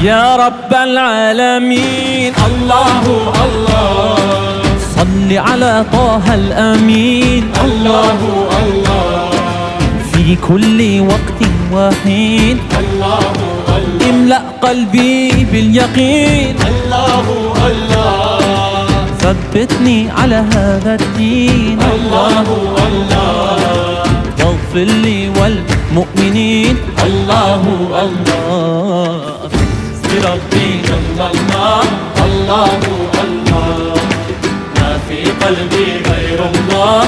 يا رب العالمين. الله الله صل على طه الأمين. الله الله في كل وقت وحين. الله الله املأ قلبي باليقين. الله الله ثبتني على هذا الدين. الله الله واغفر لي والمؤمنين. الله الله بربي جل الله. الله الله ما في قلبي غير الله.